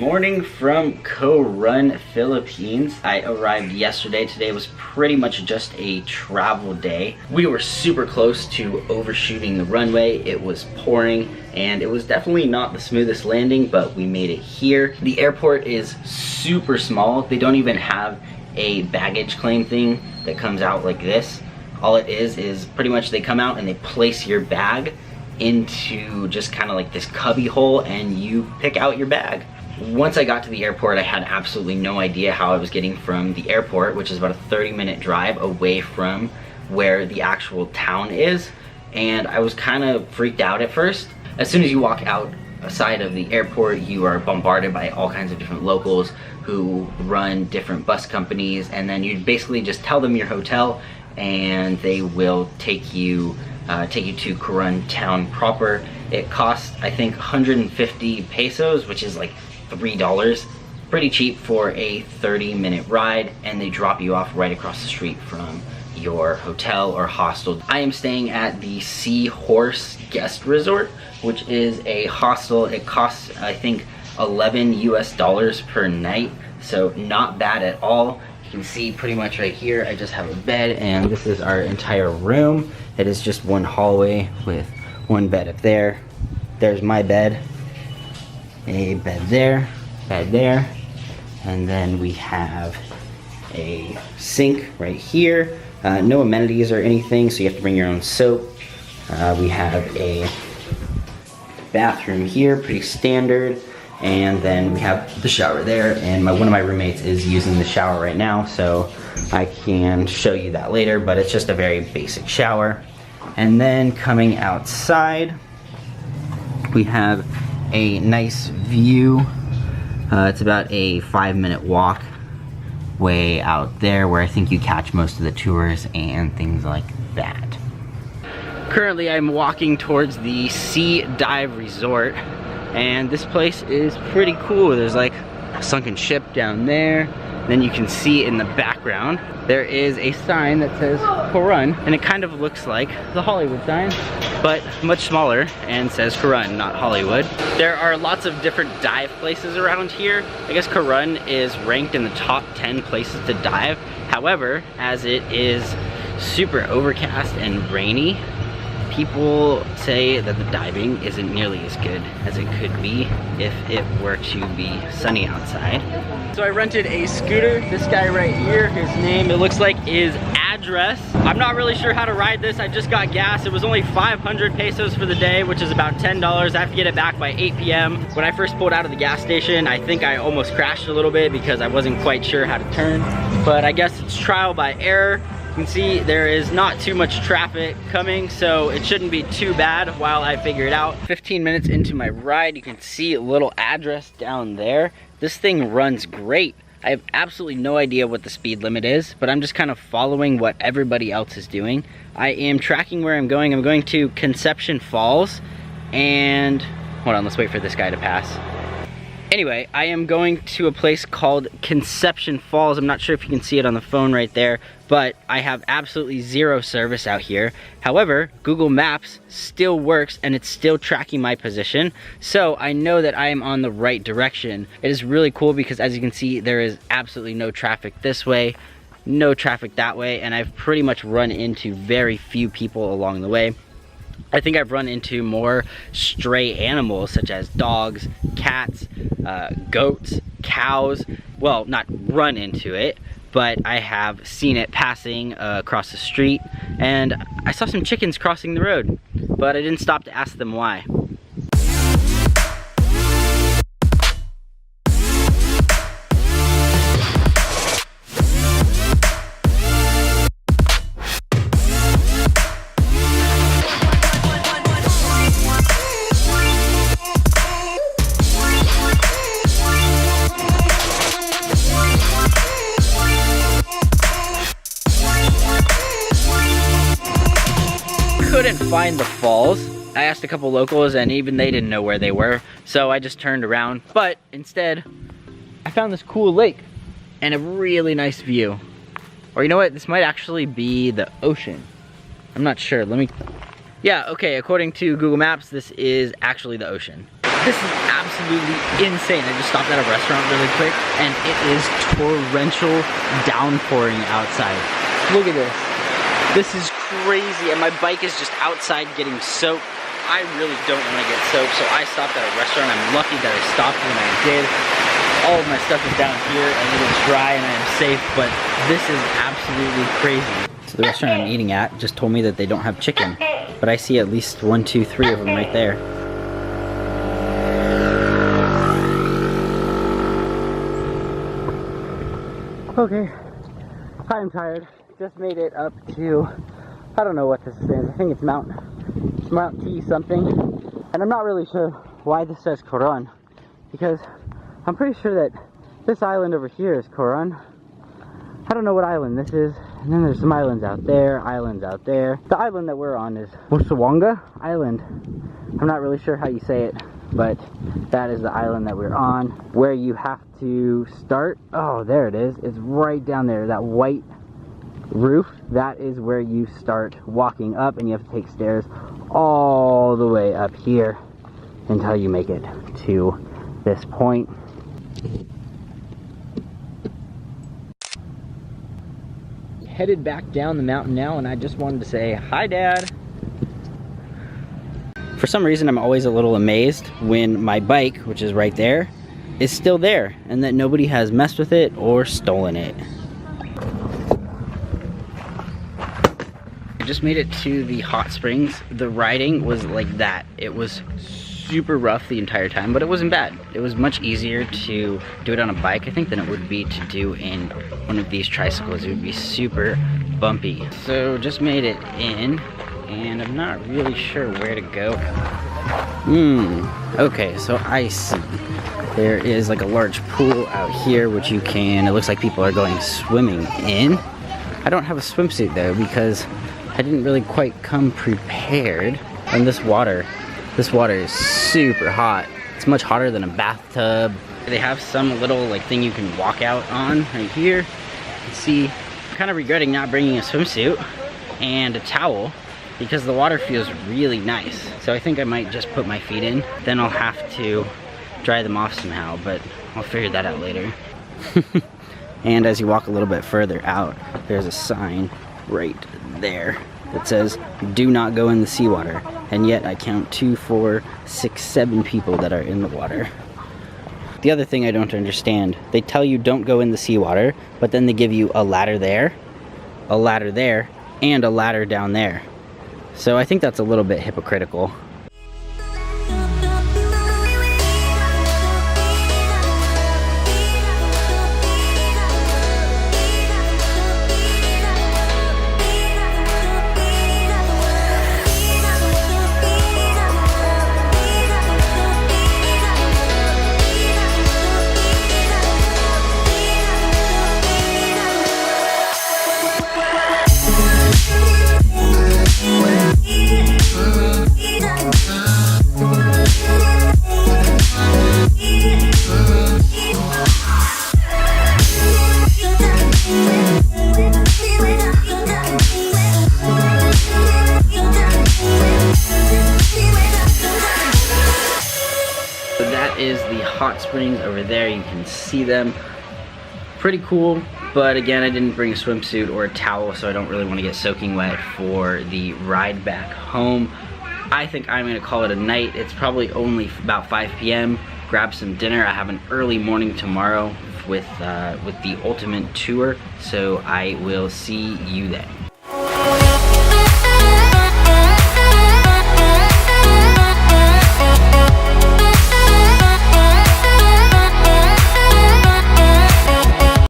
morning from Coron, Philippines. I arrived yesterday. Today was pretty much just a travel day. We were super close to overshooting the runway. It was pouring and it was definitely not the smoothest landing, but we made it here. The airport is super small. They don't even have a baggage claim thing that comes out like this. All it is pretty much they come out and they place your bag into just kind of like this cubby hole and you pick out your bag. Once I got to the airport, I had absolutely no idea how I was getting from the airport, which is about a 30-minute drive away from where the actual town is, and I was kind of freaked out at first. As soon as you walk outside of the airport, you are bombarded by all kinds of different locals who run different bus companies, and then you basically just tell them your hotel and they will take you to Coron town proper. It costs, I think, 150 pesos, which is like $3. Pretty cheap for a 30-minute ride, and they drop you off right across the street from your hotel or hostel. I am staying at the Seahorse Guest Resort, which is a hostel. It costs, I think, $11 US per night, so not bad at all. You can see pretty much right here, I just have a bed, and this is our entire room. It is just one hallway with one bed up there. There's my bed, a bed there, and then we have a sink right here. No amenities or anything, so you have to bring your own soap. We have a bathroom here, pretty standard. And then we have the shower there, and one of my roommates is using the shower right now, so I can show you that later, but it's just a very basic shower. And then coming outside, we have a nice view. It's about a 5-minute walk way out there where I think you catch most of the tours and things like that. Currently I'm walking towards the Sea Dive Resort, and this place is pretty cool. There's like a sunken ship down there. Then you can see in the background, there is a sign that says Coron, and it kind of looks like the Hollywood sign, but much smaller and says Coron, not Hollywood. There are lots of different dive places around here. I guess Coron is ranked in the top 10 places to dive. However, as it is super overcast and rainy, people say that the diving isn't nearly as good as it could be if it were to be sunny outside. So I rented a scooter. This guy right here, his name, it looks like, is Address. I'm not really sure how to ride this. I just got gas. It was only 500 pesos for the day, which is about $10. I have to get it back by 8 p.m. When I first pulled out of the gas station, I think I almost crashed a little bit because I wasn't quite sure how to turn. But I guess it's trial by error. You can see there is not too much traffic coming, so it shouldn't be too bad while I figure it out. 15 minutes into my ride, you can see a little Address down there. This thing runs great. I have absolutely no idea what the speed limit is, but I'm just kind of following what everybody else is doing. I am tracking where I'm going. I'm going to Conception Falls, and hold on, let's wait for this guy to pass. Anyway, I am going to a place called Conception Falls. I'm not sure if you can see it on the phone right there, but I have absolutely zero service out here. However, Google Maps still works and it's still tracking my position, so I know that I am on the right direction. It is really cool because, as you can see, there is absolutely no traffic this way, no traffic that way, and I've pretty much run into very few people along the way. I think I've run into more stray animals such as dogs, cats, goats, cows. Well, not run into it, but I have seen it passing across the street, and I saw some chickens crossing the road, but I didn't stop to ask them why. Couldn't find the falls. I asked a couple locals and even they didn't know where they were, so I just turned around. But instead, I found this cool lake and a really nice view. Or you know what, this might actually be the ocean. I'm not sure, Yeah, okay, according to Google Maps, this is actually the ocean. This is absolutely absolutely insane. I just stopped at a restaurant really quick, and it is torrential downpouring outside. Look at this. This is crazy, and my bike is just outside getting soaked. I really don't want to get soaked, so I stopped at a restaurant. I'm lucky that I stopped when I did. All of my stuff is down here, and it is dry, and I am safe, but this is absolutely crazy. So the restaurant I'm eating at just told me that they don't have chicken, but I see at least 1, 2, 3 of them right there. Okay, I'm tired. Just made it up to, I don't know what this is. I think it's Mount T something. And I'm not really sure why this says Coron, because I'm pretty sure that this island over here is Coron. I don't know what island this is. And then there's some islands out there, The island that we're on is Busawanga Island. I'm not really sure how you say it, but that is the island that we're on, where you have to start. Oh, there it is. It's right down there, that white roof. That is where you start walking up, and you have to take stairs all the way up here until you make it to this point. Headed back down the mountain now, and I just wanted to say hi, Dad. For some reason, I'm always a little amazed when my bike, which is right there, is still there, and that nobody has messed with it or stolen it. I just made it to the hot springs. The riding was like that. It was super rough the entire time, but it wasn't bad. It was much easier to do it on a bike, I think, than it would be to do in one of these tricycles. It would be super bumpy. So just made it in, and I'm not really sure where to go. Okay, so I see. There is like a large pool out here, which you can, it looks like people are going swimming in. I don't have a swimsuit though, because I didn't really quite come prepared. And this water is super hot. It's much hotter than a bathtub. They have some little like thing you can walk out on right here. You can see, I'm kind of regretting not bringing a swimsuit and a towel, because the water feels really nice. So I think I might just put my feet in. Then I'll have to dry them off somehow, but I'll figure that out later. And as you walk a little bit further out, there's a sign right there that says, do not go in the seawater. And yet I count 2, 4, 6, 7 people that are in the water. The other thing I don't understand, they tell you don't go in the seawater, but then they give you a ladder there, and a ladder down there. So I think that's a little bit hypocritical. Is the hot springs over there. You can see them. Pretty cool, but again, I didn't bring a swimsuit or a towel, so I don't really want to get soaking wet for the ride back home. I think I'm gonna call it a night. It's probably only about 5 p.m. Grab some dinner. I have an early morning tomorrow with the ultimate tour, so I will see you then.